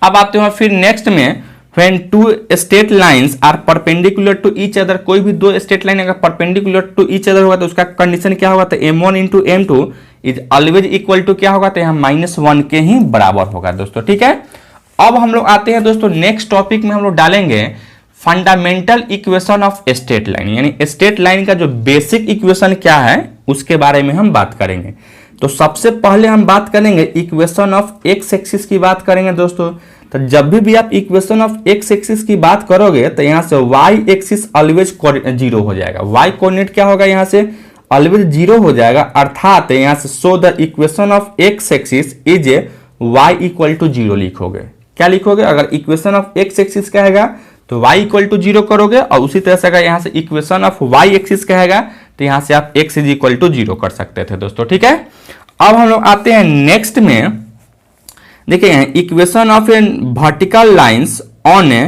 अब आते हैं फिर नेक्स्ट में, when two straight lines are perpendicular to each other, कोई भी दो स्ट्रेट लाइन अगर परपेंडिकुलर टू ईच अदर होगा तो उसका कंडीशन क्या होगा, तो m1 into m2 is always equal to क्या होगा, तो यहाँ -1 के ही बराबर होगा दोस्तों। ठीक है, अब हम लोग आते हैं दोस्तों नेक्स्ट टॉपिक में, हम लोग डालेंगे fundamental equation of straight line, यानी स्ट्रेट लाइन का जो बेसिक इक्वेशन क्या है उसके बारे में हम बात करेंगे। तो सबसे पहले हम बात करेंगे इक्वेशन ऑफ एक्स एक्सिस की बात करेंगे दोस्तों। तो जब भी आप इक्वेशन ऑफ एक्स एक्सिस की बात करोगे तो यहाँ से वाई एक्सिस ऑलवेज 0 हो जाएगा। वाई कोऑर्डिनेट क्या होगा, यहाँ से ऑलवेज 0 हो जाएगा, अर्थात यहाँ से so the equation of x axis is a y equal to 0 लिखोगे। क्या लिखोगे, अगर इक्वेशन ऑफ एक्स एक्सिस कहेगा तो y इक्वल टू 0 करोगे, और उसी तरह से अगर यहाँ से इक्वेशन ऑफ y एक्सिस कहेगा तो यहाँ से आप x इज इक्वल टू 0 कर सकते थे दोस्तों। ठीक है, अब हम लोग आते हैं नेक्स्ट में। देखिए equation of A vertical lines on A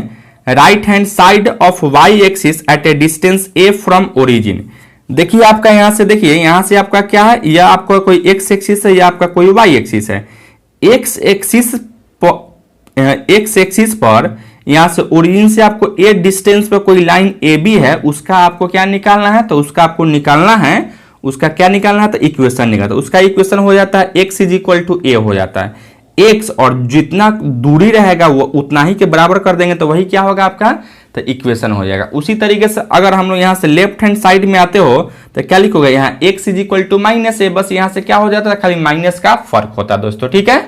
right hand side of y axis at a distance a from origin. देखिए आपका यहाँ से, देखिए यहाँ से आपका क्या है, या आपका कोई x एक्सिस है या आपका कोई y एक्सिस है। x एक्सिस पर यहां से ओरिजिन से आपको ए डिस्टेंस पे कोई लाइन ए बी है, उसका आपको क्या निकालना है, तो उसका आपको निकालना है, उसका क्या निकालना है, तो इक्वेशन निकालना। तो उसका इक्वेशन हो जाता है x इज इक्वल टू ए हो जाता है। x और जितना दूरी रहेगा वो उतना ही के बराबर कर देंगे तो वही क्या होगा आपका, तो इक्वेशन हो जाएगा। उसी तरीके से अगर हम लोग यहाँ से लेफ्ट हैंड साइड में आते हो तो क्या लिखोगे, यहाँ x is equal to minus A, बस यहाँ से क्या हो जाता है, खाली माइनस का फर्क होता है दोस्तों। ठीक है,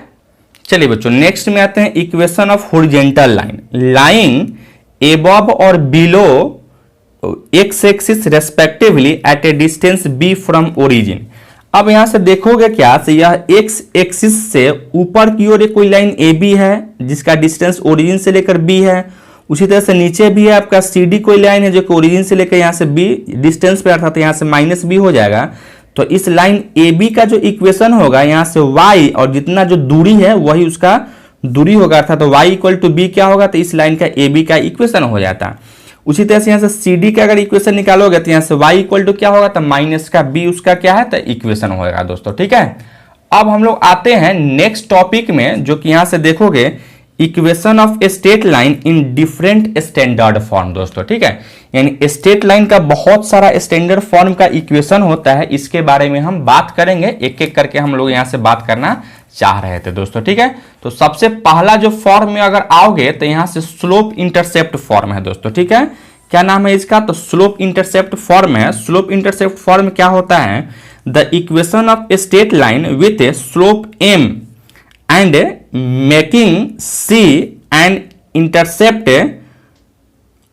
चलिए बच्चों नेक्स्ट में आते हैं equation of horizontal line lying above और below x axis respectively at a distance B from origin. अब यहां से देखोगे क्या, से यह एक्स एक्सिस से ऊपर की ओर एक कोई लाइन ए बी है जिसका डिस्टेंस ओरिजिन से लेकर बी है, उसी तरह से नीचे भी है आपका सी डी कोई लाइन है जो कि ओरिजिन से लेकर यहां से बी डिस्टेंस पे, अर्थात यहां से माइनस बी हो जाएगा। तो इस लाइन ए बी का जो इक्वेशन होगा यहाँ से y और जितना जो दूरी है वही उसका दूरी होगा, अर्थात तो y इक्वल टू बी क्या होगा, तो इस लाइन का ए बी का इक्वेशन हो जाता है। उसी तरह से यहाँ से सी डी का अगर इक्वेशन निकालोगे तो यहाँ से y इक्वल टू क्या होगा, तो माइनस का b उसका क्या है, तो इक्वेशन होगा दोस्तों। ठीक है, अब हम लोग आते हैं नेक्स्ट टॉपिक में, जो कि यहाँ से देखोगे equation of a straight line in different standard form दोस्तों। ठीक है, यानी स्ट्रेट लाइन का बहुत सारा स्टैंडर्ड फॉर्म का इक्वेशन होता है, इसके बारे में हम बात करेंगे, एक एक करके हम लोग यहां से बात करना चाह रहे थे दोस्तों। ठीक है, तो सबसे पहला जो फॉर्म में अगर आओगे तो यहां से स्लोप इंटरसेप्ट फॉर्म है दोस्तों। ठीक है, क्या नाम है इसका, तो स्लोप इंटरसेप्ट फॉर्म है। स्लोप इंटरसेप्ट फॉर्म क्या होता है, the equation of a straight line with A slope m and making C and intercept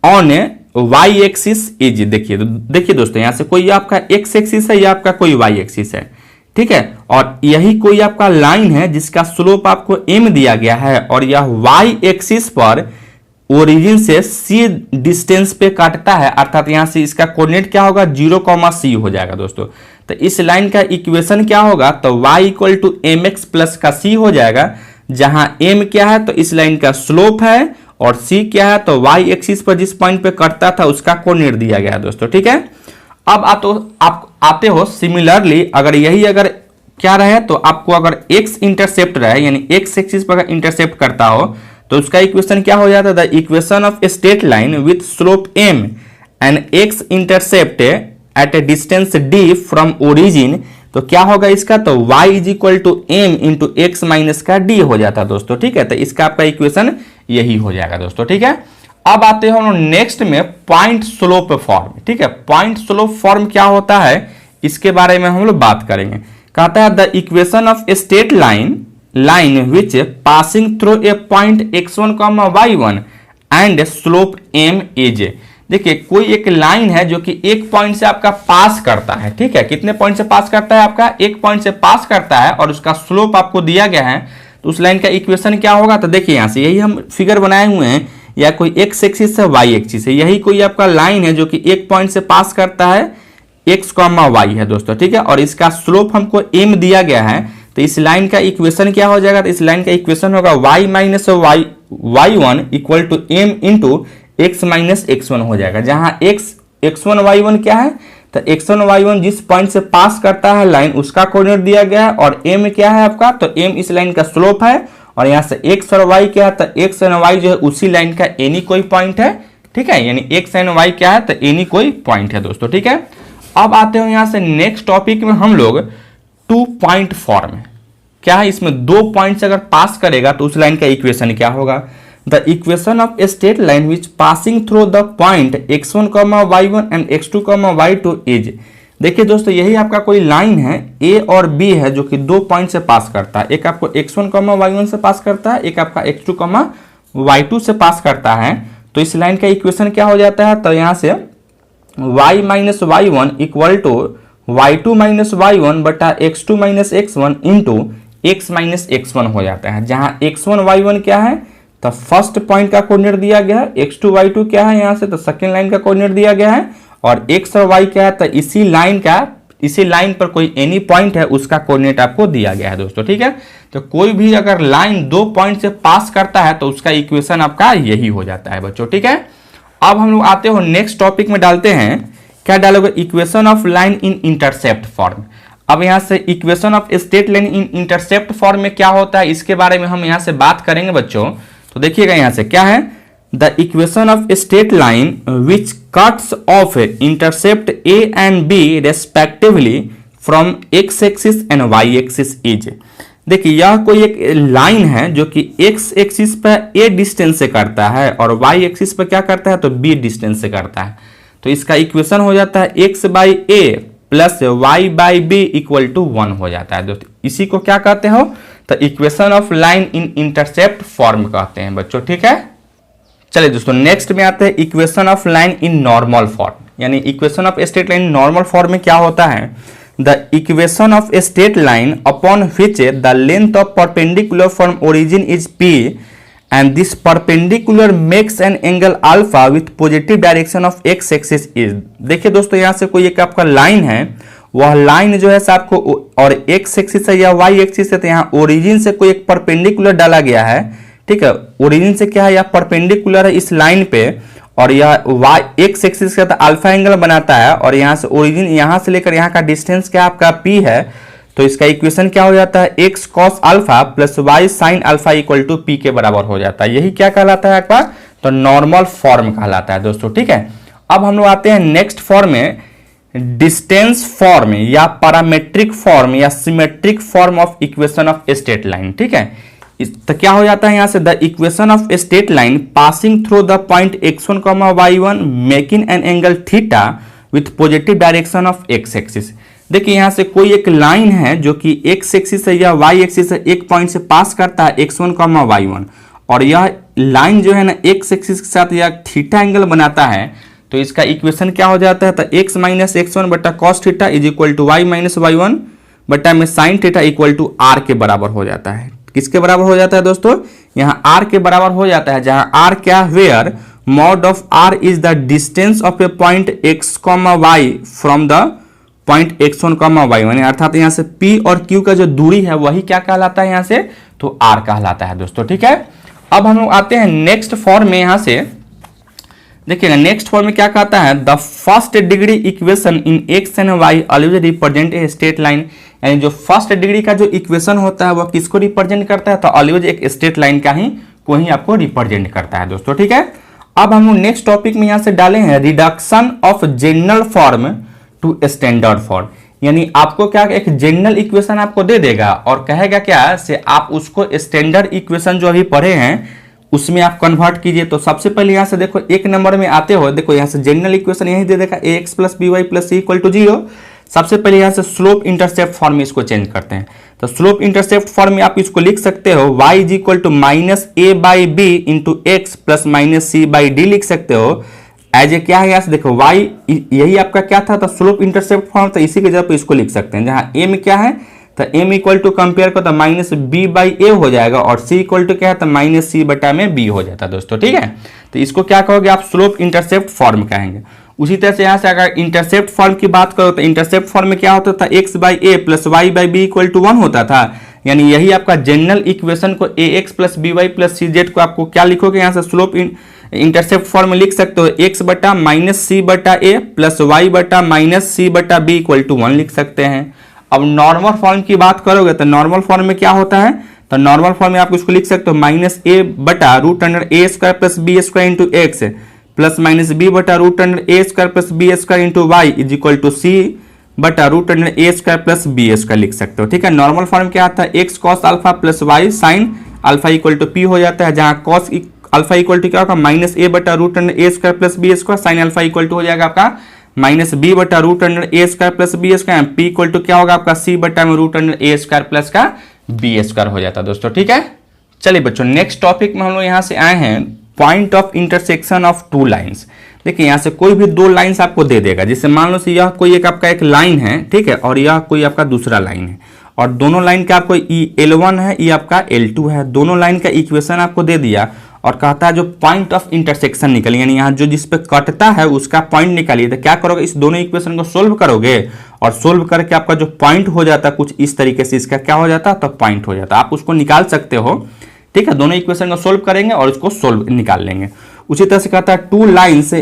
on y axis is। देखिए दोस्तों यहाँ से कोई आपका x एक्सिस है या आपका कोई y एक्सिस है, ठीक है, और यही कोई आपका लाइन है जिसका स्लोप आपको m दिया गया है, और यह y एक्सिस पर ओरिजिन से c डिस्टेंस पे काटता है, अर्थात यहाँ से इसका कोऑर्डिनेट क्या होगा, 0,c हो जाएगा दोस्तों। तो इस लाइन का इक्वेशन क्या होगा, तो y equal to m x plus का c हो जाएगा, जहां m क्या है तो इस लाइन का स्लोप है और c क्या है तो y एक्सिस पर जिस पॉइंट पे कटता था उसका कोऑर्डिनेट दिया गया है दोस्तों। ठीक है, अब आप आते हो सिमिलरली, अगर यही अगर क्या रहे तो आपको अगर x इंटरसेप्ट रहे, यानी x एक्सिस पर इंटरसेप्ट करता हो तो उसका इक्वेशन क्या हो जाता है, the equation of a straight line with slope m and x intercept at a distance d from origin. तो क्या होगा इसका, तो y is equal to m into x minus का d हो जाता है दोस्तों। ठीक है, तो इसका आपका इक्वेशन यही हो जाएगा दोस्तों। ठीक है, अब आते हैं हम नेक्स्ट में पॉइंट स्लोप फॉर्म। ठीक है, पॉइंट स्लोप फॉर्म क्या होता है इसके बारे में हम लोग बात करेंगे। कहता है the equation of a straight line which passing through a point x1, y1 and slope m is. देखिए कोई एक लाइन है जो कि एक पॉइंट से आपका पास करता है। ठीक है, कितने पॉइंट से पास करता है, आपका एक पॉइंट से पास करता है और उसका स्लोप आपको दिया गया है, तो उस लाइन का इक्वेशन क्या होगा, तो देखिए यहां से यही हम फिगर बनाए हुए हैं, या कोई एक्स एक्सिस है वाई एक्सिस है, यही कोई आपका लाइन है जो कि एक पॉइंट से पास करता है x, y है दोस्तों। ठीक है, और इसका स्लोप हमको m दिया गया है, तो इस लाइन का इक्वेशन क्या हो जाएगा, तो इस लाइन का इक्वेशन होगा y minus y1 equal to m into x minus x1 हो जाएगा, जहां x1 y1 क्या है, तो x1 y1 जिस पॉइंट से पास करता है लाइन उसका कोऑर्डिनेट दिया गया है, और m क्या है आपका, तो m इस लाइन का स्लोप है, और यहां से x और y क्या है, तो x और y जो है उसी लाइन का एनी कोई पॉइंट है। ठीक है, यानी x एंड y क्या है, तो एनी कोई पॉइंट है दोस्तों। ठीक है, अब आते हैं यहां से नेक्स्ट टॉपिक में हम लोग 2 पॉइंट फॉर्म। क्या है इसमें, 2 पॉइंट्स अगर पास करेगा तो उस लाइन का इक्वेशन क्या होगा, the equation of a straight line which passing through the point x1, y1 and x2, y2 is. देखिए दोस्तों यही आपका कोई लाइन है a और b है जो कि 2 पॉइंट से पास करता है, एक आपको x1, y1 से पास करता है, एक आपका x2, y2 से पास करता है तो इस लाइन का इक्वेशन क्या हो जाता है, तो यहाँ से y minus y1 equal to y2 minus y1 बटा x2 minus x1 into x minus x1 हो जाता है, जहाँ x1 y1 क्या है, तो फर्स्ट पॉइंट का कोऑर्डिनेट दिया गया है, x2 y2 क्या है यहाँ से, तो सेकेंड लाइन का कोऑर्डिनेट दिया गया है, और x और y क्या है, तो इसी लाइन पर कोई एनी पॉइंट है उसका कोऑर्डिनेट आपको दिया गया है दोस्तों। ठीक है, तो कोई भी अगर लाइन दो पॉइंट से पास करता है तो उसका इक्वेशन आपका यही हो जाता है बच्चों। ठीक है, अब हम लोग आते हो नेक्स्ट टॉपिक में, डालते हैं क्या डालोगे, equation of line in intercept form. अब यहां से equation of straight line in intercept form में क्या होता है इसके बारे में हम यहां से बात करेंगे बच्चों। तो देखिएगा यहां से क्या है, the equation of straight line which cuts off intercept a and b respectively from x axis and y axis is. देखिए यह कोई एक लाइन है जो कि एक्स एक्सिस पर ए डिस्टेंस से करता है और वाई एक्सिस पर क्या करता है, तो बी डिस्टेंस से करता है। तो इसका इक्वेशन हो जाता है x by A plus y by B equal to 1 हो जाता है दोस्तों। इसी को क्या कहते हो, तो equation of line in intercept form कहते हैं बच्चों। ठीक है, चलिए दोस्तों नेक्स्ट में आते हैं equation of line in normal form, यानी equation of straight line normal form में क्या होता है, the equation of straight line upon which the length of perpendicular from origin is P and this perpendicular makes an angle alpha with positive direction of x axis is. देखिए दोस्तों यहां से कोई एक आपका लाइन है, वह लाइन जो है आपको और एक्स एक्सिस है या वाई एक्सिस है, तो यहाँ ओरिजिन से कोई एक परपेंडिकुलर डाला गया है। ठीक है, ओरिजिन से क्या है, यह परपेंडिकुलर है इस लाइन पे और यह वाई एक्स एक्सिस का अल्फा एंगल बनाता है और यहाँ से ओरिजिन यहाँ से लेकर यहाँ का डिस्टेंस क्या आपका पी है। तो इसका इक्वेशन क्या हो जाता है, x cos alpha plus y sine alpha equal to p के बराबर हो जाता है। यही क्या कहलाता है आपका, तो नॉर्मल फॉर्म कहलाता है दोस्तों। ठीक है, अब हम लोग आते हैं नेक्स्ट फॉर्म में, डिस्टेंस फॉर्म या पैरामेट्रिक फॉर्म या symmetric form of equation of straight line. ठीक है, तो क्या हो जाता है यहां से, the equation of straight line passing through the point x1, y1 making an angle theta with positive direction of x axis. देखिए यहां से कोई एक लाइन है जो कि x एक्सिस है या y एक्सिस है, एक पॉइंट से पास करता है x1, y1 और यह लाइन जो है ना x एक्सिस के साथ यह थीटा एंगल बनाता है। तो इसका इक्वेशन क्या हो जाता है, तो x माइनस x1 बटा cos theta is equal to y minus y1 बटा में sine theta equal to r के बराबर हो जाता है। किसके बराबर हो जाता है दोस्तों, यहाँ r के बराबर हो जाता है, जहां r क्या, where mod of r is the distance of a point x, y from the point x1, y1, अर्थात यहाँ से p और q का जो दूरी है वही क्या कहलाता है यहाँ से, तो r कहलाता है दोस्तों। ठीक है, अब हम लोग आते हैं नेक्स्ट फॉर्म में। यहाँ से देखिएगा नेक्स्ट फॉर्म में क्या कहता है, the first degree equation in x and why always represent a straight line, यानी जो फर्स्ट डिग्री का जो इक्वेशन होता है वह किसको रिप्रेजेंट करता है, तो ऑलवेज एक स्ट्रेट लाइन का ही को ही आपको रिप्रेजेंट करता है दोस्तों। ठीक है, अब हम लोग नेक्स्ट टॉपिक में यहाँ से डाले हैं reduction of general form to standard form, यानी आपको क्या एक जनरल इक्वेशन आपको दे देगा और कहेगा क्या से आप उसको स्टैंडर्ड इक्वेशन जो अभी पढ़े हैं उसमें आप कन्वर्ट कीजिए। तो सबसे पहले यहाँ से देखो एक नंबर में आते हो, देखो यहाँ से जनरल इक्वेशन यही दे देगा A x plus B y plus C equal to 0। सबसे पहले यहाँ से स्लोप इंटरसेप्ट फॉर्म में इसको चेंज करते हैं। तो स्लोप इंटरसेप्ट फॉर्म में आप इसको लिख सकते हो y is equal to minus a by b into x plus minus c by d लिख सकते हो। एज ए क्या है यहाँ से देखो y यही आपका क्या था, तो स्लोप इंटरसेप्ट फॉर्म, तो इसी के जगह पे इसको लिख सकते हैं, जहाँ a में क्या है, तो m इक्वल टू कंपेयर को तो माइनस बी बाई ए हो जाएगा और c इक्वल टू क्या है, तो माइनस सी बटा में b हो जाता है दोस्तों। ठीक है, तो इसको क्या कहोगे आप, स्लोप इंटरसेप्ट फॉर्म कहेंगे। उसी तरह से यहाँ से अगर इंटरसेप्ट फॉर्म की बात करो तो इंटरसेप्ट फॉर्म में क्या होता था, x by A plus y by B equal to 1 होता था, यानी यही आपका जनरल इक्वेशन को A x plus B y plus C z को आपको क्या लिखोगे, यहाँ से स्लोप इंटरसेप्ट फॉर्म में लिख सकते हो x बटा माइनस सी बटा ए प्लस वाई बटा माइनस सी बटा बी इक्वल टू 1 लिख सकते हैं। अब नॉर्मल फॉर्म की बात करोगे तो नॉर्मल फॉर्म में क्या होता है, तो नॉर्मल फॉर्म में आप इसको लिख सकते हो माइनस ए बटा रूट अंडर ए square plus B square into x plus minus B बटा root under A square plus B square into y is equal to C बटा रूट अंडर ए स्क्वायर प्लस बी स्क्वायर लिख सकते हो। ठीक है, नॉर्मल फॉर्म क्या आता है, x cos alpha plus y sine alpha equal to p हो जाता है, जहां कॉस अल्फा इक्वल टू क्या होगा, माइनस ए बटा root under A square plus B square sine alpha equal to हो जाएगा आपका माइनस बी बटा root under A square plus B square, p equal to क्या होगा आपका सी बटा में रूट अंडर ए स्क्वायर प्लस का बी स्क्वायर हो जाता है दोस्तों। ठीक है, चलिए बच्चों, नेक्स्ट टॉपिक में हम लोग यहाँ से आए हैं point of intersection of two lines. देखिए यहाँ से कोई भी दो लाइंस आपको दे देगा, जैसे मान लो यह कोई एक आपका एक लाइन है, ठीक है, और यह कोई आपका दूसरा लाइन है, और दोनों लाइन का आपको L1 है, ये आपका L2 है, दोनों लाइन का इक्वेशन आपको दे दिया और कहता है जो पॉइंट ऑफ इंटरसेक्शन निकलिए, यानी यहाँ जो जिस पे कटता है उसका पॉइंट निकालिए। तो क्या करोगे, इस दोनों इक्वेशन को सोल्व करोगे और सोल्व करके आपका जो पॉइंट हो जाता है कुछ इस तरीके से, इसका क्या हो जाता है, तो पॉइंट हो जाता है। आप उसको निकाल सकते हो, ठीक है, दोनों इक्वेशन को सोल्व करेंगे और उसको सोल्व निकाल लेंगे। उसी तरह से कहता है two lines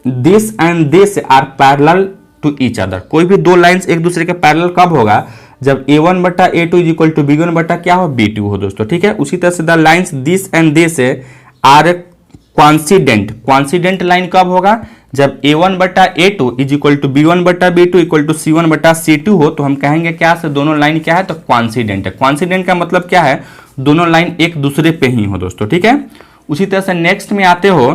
this and this are parallel to each other. कोई भी दो लाइन्स एक दूसरे के पैरेलल कब होगा, जब A1 बटा A2 is equal to B1 बटा क्या हो, B2 हो दोस्तों, ठीक है। उसी तरह से the lines this and this are coincident. Coincident line कब होगा, जब A1 बटा A2 is equal to B1 बटा B2 इक्वल टू C1 बटा C2 हो, तो हम कहेंगे क्या से दोनों लाइन क्या है, तो क्वांसिडेंट है। क्वांसिडेंट का मतलब क्या है, दोनों लाइन एक दूसरे पे ही हो दोस्तों, ठीक है। उसी तरह से नेक्स्ट में आते हो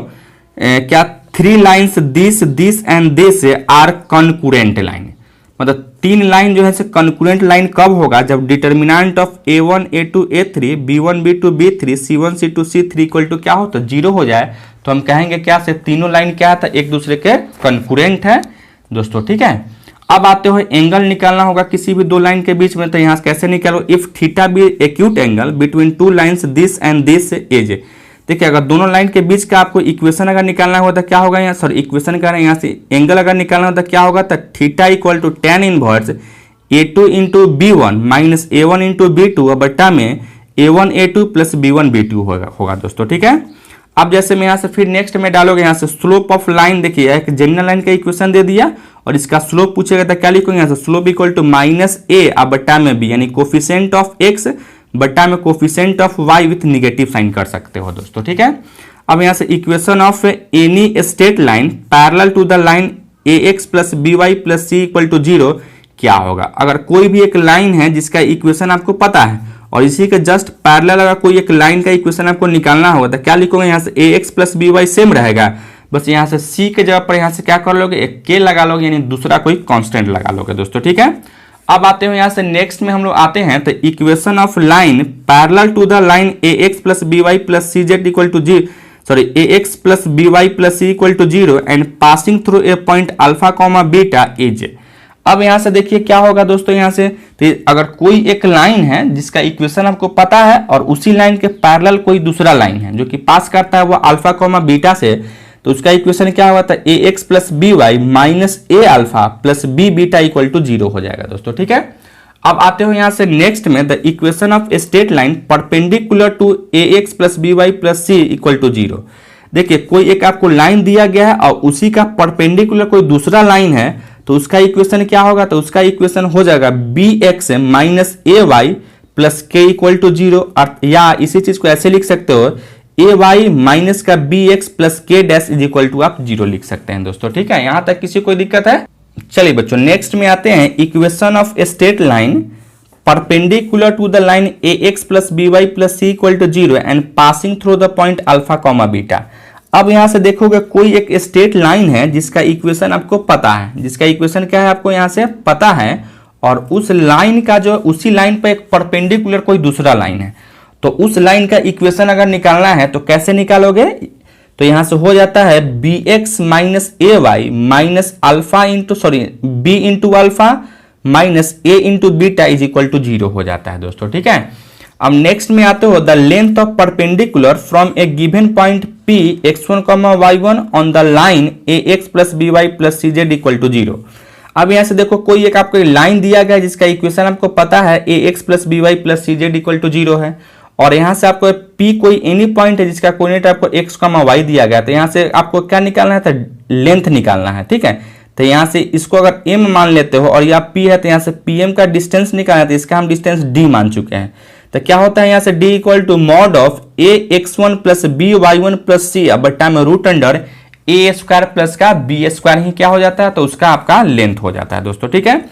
क्या, three lines this this and this are concurrent line. मतलब तीन लाइन जो है कॉन्कुरेंट लाइन कब होगा, जब determinant of A1 A2 A3 B1 B2 B3 C1 C2 C3 equal to क्या हो, तो 0 हो जाए, तो हम कहेंगे क्या से तीनों लाइन क्या है, एक दूसरे के कॉन्कुरेंट है दोस्तों, ठीक है। अब आते हो एंगल निकालना होगा किसी भी दो लाइन के बीच में, तो यहाँ कैसे निकालो, if theta be acute angle between two lines this and this as. देखिए अगर दोनों लाइन के बीच का आपको इक्वेशन अगर निकालना होगा तो क्या होगा, यहाँ सॉरी इक्वेशन का यहाँ से एंगल अगर निकालना होगा तो क्या होगा, तो theta equal to tan inverse A2 into B1 minus A1 into B2 और बट्टा में A1 A2 plus B1 B2 होगा दोस्तों, ठीक है। अब जैसे मैं यहाँ से फिर नेक्स्ट में डालोगे यहाँ से स्लोप ऑफ लाइन, देखिए एक जनरल लाइन का इक्वेशन दे दिया और इसका स्लोप पूछेगा तो क्या लिखोगे, यहाँ से slope equal to minus A अब बट्टा में B, यानी कोफिशिएंट ऑफ x बट्टा में coefficient of y with negative sign कर सकते हो दोस्तों, ठीक है। अब यहाँ से equation of any straight line parallel to the line ax plus by plus c equal to 0 क्या होगा। अगर कोई भी एक लाइन है जिसका इक्वेशन आपको पता है और इसी के जस्ट पैरेलल अगर कोई एक लाइन का इक्वेशन आपको निकालना होगा तो क्या लिखोगे, यहाँ से ax प्लस by सेम रहेगा, बस यहाँ से c के जगह पर यहाँ से क्या कर लोगे, एक k लगा लोगे, यानी दूसरा कोई कांस्टेंट लगा लोगे दोस्तों, ठीक है। अब आते हो यहाँ से नेक्स्ट में हम लोग आते हैं तो equation of line parallel to the line ax plus by plus cz equal to ax plus by plus c equal to 0 and passing through a point alpha comma beta as. अब यहाँ से देखिए क्या होगा दोस्तों, यहाँ से तो अगर कोई एक लाइन है जिसका इक्वेशन आपको पता है और उसी लाइन के पैरेलल कोई दूसरा लाइन है जो कि पास करता है वो अल्फा कॉमा बीटा से, तो उसका इक्वेशन क्या हुआ था, ax plus by minus a alpha plus b beta equal to 0 हो जाएगा दोस्तों, ठीक है। अब आते हो यहाँ से नेक्स्ट में the equation of straight line perpendicular to ax plus by plus c equal to 0। देखिए कोई एक आपको लाइन दिया गया है और उसी का परपेंडिकुलर कोई दूसरा लाइन है, तो उसका इक्वेशन क्या होगा, तो उसका इक्वेशन हो जाएगा bx minus ay plus k equal to 0, या इसी चीज को ऐसे लिख सकते हो ay माइनस का bx plus k dash is equal to आप 0 लिख सकते हैं दोस्तों, ठीक है। यहां तक किसी कोई दिक्कत है। चलिए बच्चों नेक्स्ट में आते हैं equation of straight line perpendicular to the line ax plus by plus c equal to 0 and passing through the point alpha comma beta. अब यहां से देखोगे कोई एक स्ट्रेट लाइन है जिसका इक्वेशन आपको पता है, जिसका इक्वेशन क्या है आपको यहां से पता है, और उस लाइन का जो उसी लाइन पर एक परपेंडिकुलर कोई दूसरा लाइन है, तो उस लाइन का इक्वेशन अगर निकालना है तो कैसे निकालोगे, तो यहां से हो जाता है bx minus ay minus alpha into b into alpha minus a into beta is equal to 0 हो जाता है दोस्तों, ठीक है। अब नेक्स्ट में आते हो the length of perpendicular from a given point p x1 y1 on the line ax plus by plus cz equal to 0। अब यहाँ से देखो कोई एक आपको लाइन दिया गया है जिसका इक्वेशन आपको पता है ax plus by plus cz equal to 0 है, और यहाँ से आपको P कोई एनी पॉइंट है जिसका कोऑर्डिनेट आपको x, y दिया गया, तो यहाँ से आपको क्या निकालना है, तो लेंथ निकालना है, ठीक है। तो यहाँ से इसको अगर m मान लेते हो और यह P है तो यहाँ से PM का डिस्टेंस निकालना है, तो इसका हम डिस्टेंस d मान चुके हैं। तो क्या होता है यहाँ से d equal to mod of ax1 plus by1 plus c बट्टा में root under a square plus का b स्क्वायर ही क्या हो जाता है, तो उसका आपका लेंथ हो जाता है दोस्तों, ठीक है।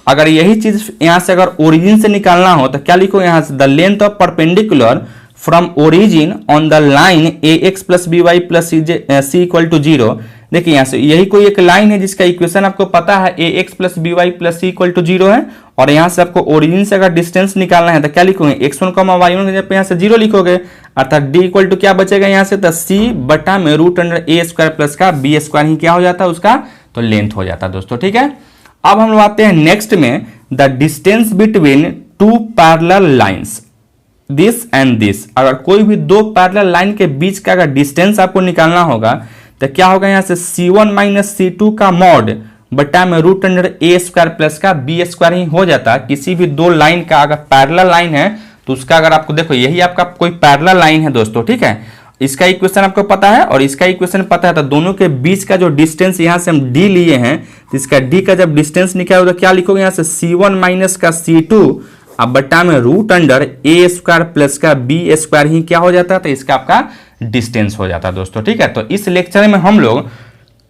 अगर यही चीज यहां से अगर ओरिजिन से निकालना हो तो क्या लिखो, यहां से the length of perpendicular from origin on the line ax plus by plus c equal to 0। देखिए यहां से यही कोई एक लाइन है जिसका इक्वेशन आपको पता है ax plus by plus c equal to 0 है, और यहाँ से आपको ओरिजिन से अगर डिस्टेंस निकालना है तो क्या लिखोगे, x1 y1 के जब यहाँ से 0 लिखोगे, अर्थात d इक्वल टू क्या बचेगा यहाँ से, तो c बटा में रूट अंडर ए स्क्वायर प्लस का बी स्क्वायर ही क्या हो जाता है उसका, तो लेंथ हो जाता है दोस्तों। ठीक है, अब हम लोग आते हैं नेक्स्ट में, the distance between two parallel lines this and this. अगर कोई भी दो पैरेलल लाइन के बीच का अगर डिस्टेंस आपको निकालना होगा तो क्या होगा, यहाँ से c1 माइनस c2 का मॉड बटा में रूट अंडर ए स्क्वायर प्लस का बी स्क्वायर ही हो जाता। किसी भी दो लाइन का अगर पैरेलल लाइन है तो उसका अगर आपको देखो यही आपका कोई पैरेलल लाइन है दोस्तों। ठीक है, इसका इक्वेशन आपको पता है और इसका इक्वेशन पता है, तो दोनों के बीच का जो डिस्टेंस यहाँ से हम d लिए हैं तो इसका d का जब डिस्टेंस निकालोगे तो क्या लिखोगे, यहाँ से c1 माइनस का c2 अब बटा में रूट अंडर ए स्क्वायर प्लस का बी स्क्वायर ही क्या हो जाता है, तो इसका आपका डिस्टेंस हो जाता है दोस्तों। ठीक है, तो इस लेक्चर में हम लोग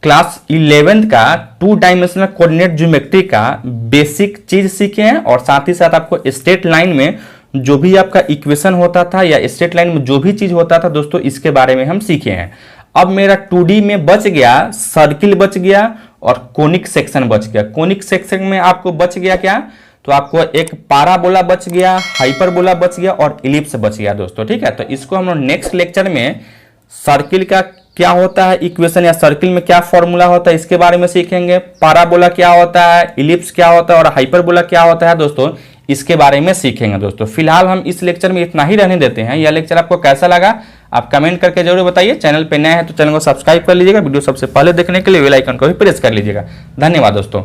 क्लास 11th का 2 डायमेंशनल कोऑर्डिनेट ज्योमेट्री का बेसिक चीज सीखे हैं और साथ ही साथ आपको स्ट्रेट लाइन में जो भी आपका इक्वेशन होता था या स्ट्रेट लाइन में जो भी चीज होता था दोस्तों इसके बारे में हम सीखे हैं। अब मेरा 2D में बच गया, सर्किल बच गया और कोनिक सेक्शन बच गया। कोनिक सेक्शन में आपको बच गया क्या, तो आपको एक पाराबोला बच गया, हाइपरबोला बच गया और इलिप्स बच गया दोस्तों। ठीक है, तो इसको हम लोग नेक्स्ट लेक्चर में सर्किल का क्या होता है इक्वेशन या सर्किल में क्या फॉर्मूला होता है इसके बारे में सीखेंगे, पाराबोला क्या होता है, इलिप्स क्या होता है और हाइपरबोला क्या होता है दोस्तों, इसके बारे में सीखेंगे दोस्तों। फिलहाल हम इस लेक्चर में इतना ही रहने देते हैं। यह लेक्चर आपको कैसा लगा आप कमेंट करके जरूर बताइए। चैनल पे नए हैं तो चैनल को सब्सक्राइब कर लीजिएगा, वीडियो सबसे पहले देखने के लिए बेल आइकन को भी प्रेस कर लीजिएगा। धन्यवाद दोस्तों।